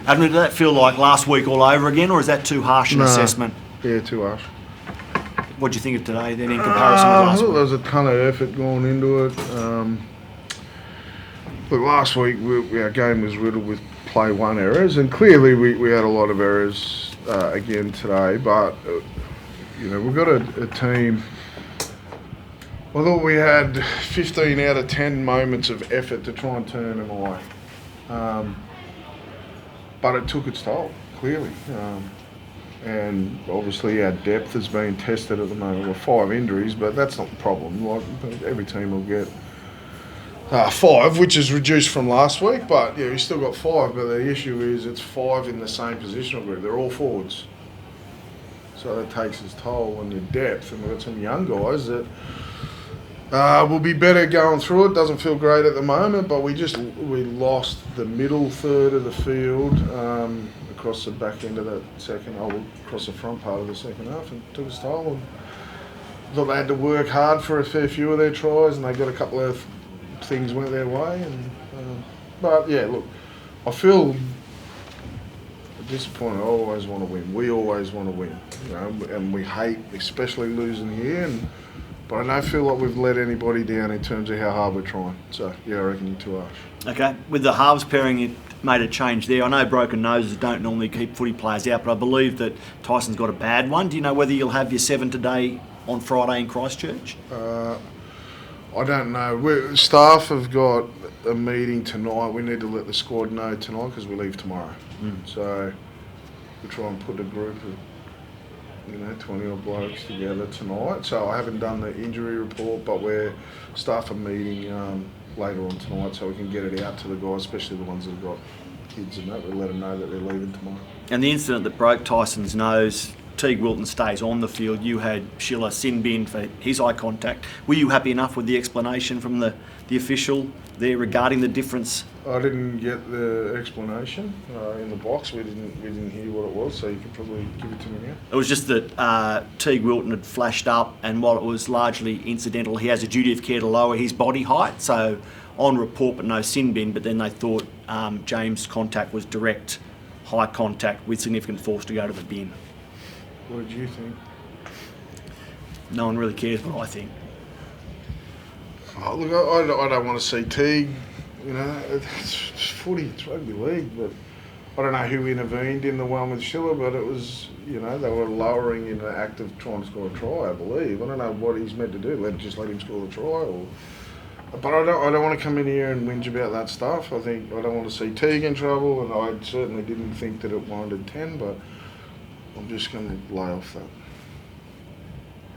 Adam, did that feel like last week all over again, or is that too harsh an assessment? Yeah, too harsh. What do you think of today then in comparison with last I thought week? there was a ton of effort going into it. Look, last week our game was riddled with play one errors, and clearly we had a lot of errors again today. But we've got a team. I thought we had 15 out of 10 moments of effort to try and turn them away, but it took its toll clearly. And obviously our depth has been tested at the moment. We've 5 injuries, but that's not the problem. Like, every team will get 5, which is reduced from last week. But yeah, we still got 5. But the issue is it's 5 in the same positional group. They're all forwards, so that takes its toll on your depth. And we've got some young guys that will be better going through it. Doesn't feel great at the moment, but we lost the middle third of the field. Across the back end of that across the front part of the second half, and took its toll. And thought they had to work hard for a fair few of their tries, and they got a couple of things went their way. And but yeah, look, I feel disappointed. I always want to win. We always want to win, and we hate especially losing here. But I don't feel like we've let anybody down in terms of how hard we're trying. So yeah, I reckon you're too harsh. Okay, with the halves pairing, you made a change there. I know broken noses don't normally keep footy players out, but I believe that Tyson's got a bad one. Do you know whether you'll have your 7 today on Friday in Christchurch? I don't know. Staff have got a meeting tonight. We need to let the squad know tonight because we leave tomorrow. So we try and put a group of 20 odd blokes together tonight. So I haven't done the injury report, but staff are meeting later on tonight so we can get it out to the guys, especially the ones that have got kids and that. We'll let them know that they're leaving tomorrow. And the incident that broke Tyson's nose, Teague Wilton stays on the field. You had Schiller sin bin for his eye contact. Were you happy enough with the explanation from the official there regarding the difference? I didn't get the explanation in the box. We didn't hear what it was, so you could probably give it to me now. It was just that Teague Wilton had flashed up, and while it was largely incidental, he has a duty of care to lower his body height. So on report, but no sin bin. But then they thought James' contact was direct high contact with significant force to go to the bin. What did you think? No one really cares what I think. Oh, look, I don't want to see Teague. It's footy, it's rugby league, but I don't know who intervened in the one with Schiller, but it was, they were lowering in the act of trying to score a try, I believe. I don't know what he's meant to do, just let him score the try, but I don't want to come in here and whinge about that stuff. I don't want to see Teague in trouble, and I certainly didn't think that it warranted 10, but I'm just going to lay off that.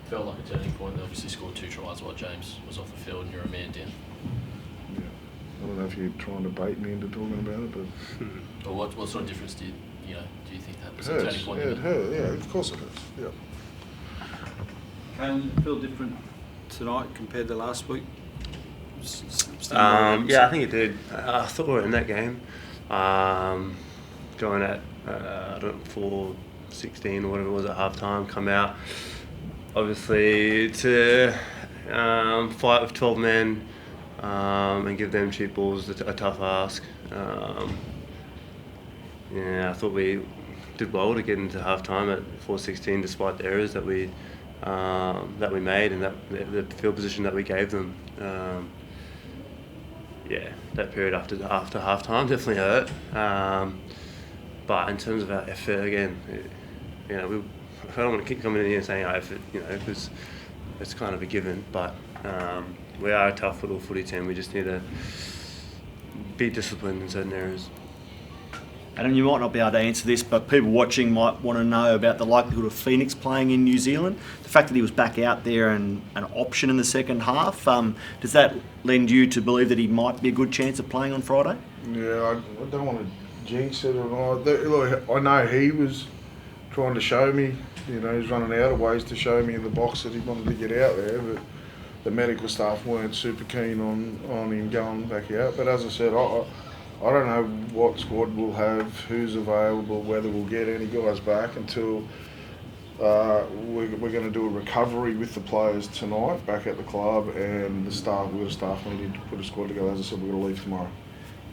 Felt like a turning point. They obviously scored 2 tries while James was off the field and you're a man down. Yeah. I don't know if you're trying to bait me into talking about it, but... Or what sort of difference do you think that was a turning point? Yeah, it hurt. Yeah, of course it hurts. Yeah. Kalen, did it feel different tonight compared to last week? Yeah, I think it did. I thought we were in that game. Going at, 4-16 or whatever it was at half time, come out. Obviously, to fight with 12 men and give them cheap balls is a tough ask. I thought we did well to get into half time at 4-16 despite the errors that we made and the field position that we gave them. That period after half time definitely hurt. But in terms of our effort, again, I don't want to keep coming in here and saying our effort, because it's kind of a given. But we are a tough little footy team. We just need to be disciplined in certain areas. Adam, you might not be able to answer this, but people watching might want to know about the likelihood of Phoenix playing in New Zealand. The fact that he was back out there and an option in the second half, does that lend you to believe that he might be a good chance of playing on Friday? Yeah, I don't want to jinx it or not. Look, I know he was trying to show me, he was running out of ways to show me in the box that he wanted to get out there, but the medical staff weren't super keen on him going back out. But as I said, I don't know what squad we'll have, who's available, whether we'll get any guys back until we're going to do a recovery with the players tonight back at the club, and the staff. We've got a staff meeting to put a squad together. As I said, we're going to leave tomorrow.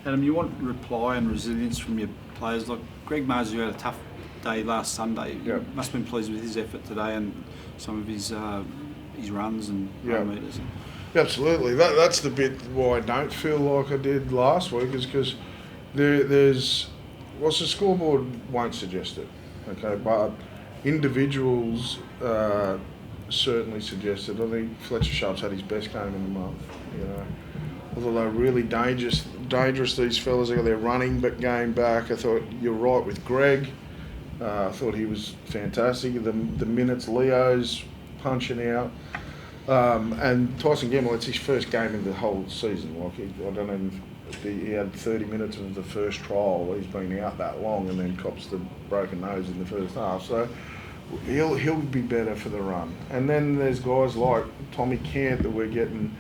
Adam, you want reply and resilience from your players. Like Greg Marzu had a tough day last Sunday. Yep. You must have been pleased with his effort today and some of his runs and run meters. Absolutely. That's the bit why I don't feel like I did last week, is because there's the scoreboard won't suggest it, okay, but individuals certainly suggested. I think Fletcher Sharp's had his best game in the month, you know. Although they're really dangerous these fellas are. They're running but game back. I thought you're right with Greg. I thought he was fantastic. The minutes Leo's punching out. And Tyson Gamble, it's his first game in the whole season. Like I don't know if he had 30 minutes of the first trial. He's been out that long and then cops the broken nose in the first half. So he'll be better for the run. And then there's guys like Tommy Cant that we're getting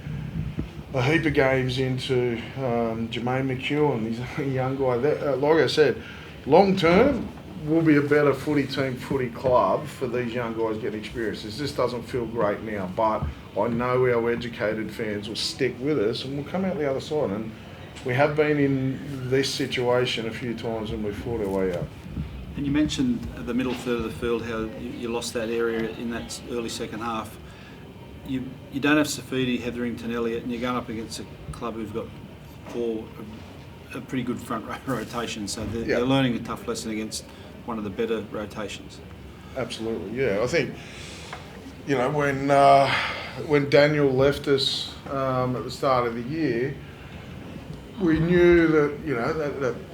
a heap of games into. Jermaine McEwen, he's a young guy. Like I said, long term will be a better footy team, footy club for these young guys getting experience. This doesn't feel great now, but I know our educated fans will stick with us and we'll come out the other side. And we have been in this situation a few times and we've fought our way out. And you mentioned the middle third of the field, how you lost that area in that early second half. You don't have Safidi, Hetherington, Elliott, and you're going up against a club who've got a pretty good front row rotation, so they're learning a tough lesson against one of the better rotations. Absolutely, yeah. I think, you know, when Daniel left us at the start of the year, we knew that, you know,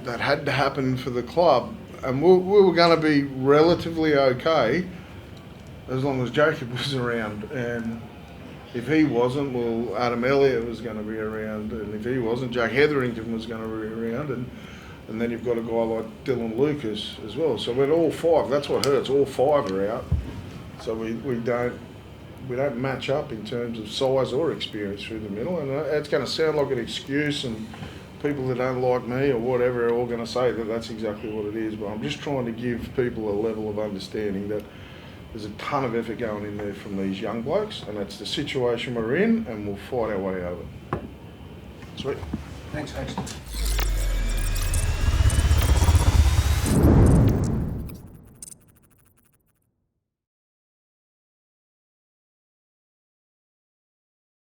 that had to happen for the club, and we were going to be relatively okay as long as Jacob was around. And if he wasn't, well, Adam Elliott was going to be around, and if he wasn't, Jack Hetherington was going to be around, and then you've got a guy like Dylan Lucas as well. So we're all five. That's what hurts. All five are out. So we don't match up in terms of size or experience through the middle, and it's going to sound like an excuse, and people that don't like me or whatever are all going to say that that's exactly what it is. But I'm just trying to give people a level of understanding that there's a ton of effort going in there from these young blokes, and that's the situation we're in, and we'll fight our way out of it. Sweet. Thanks, folks.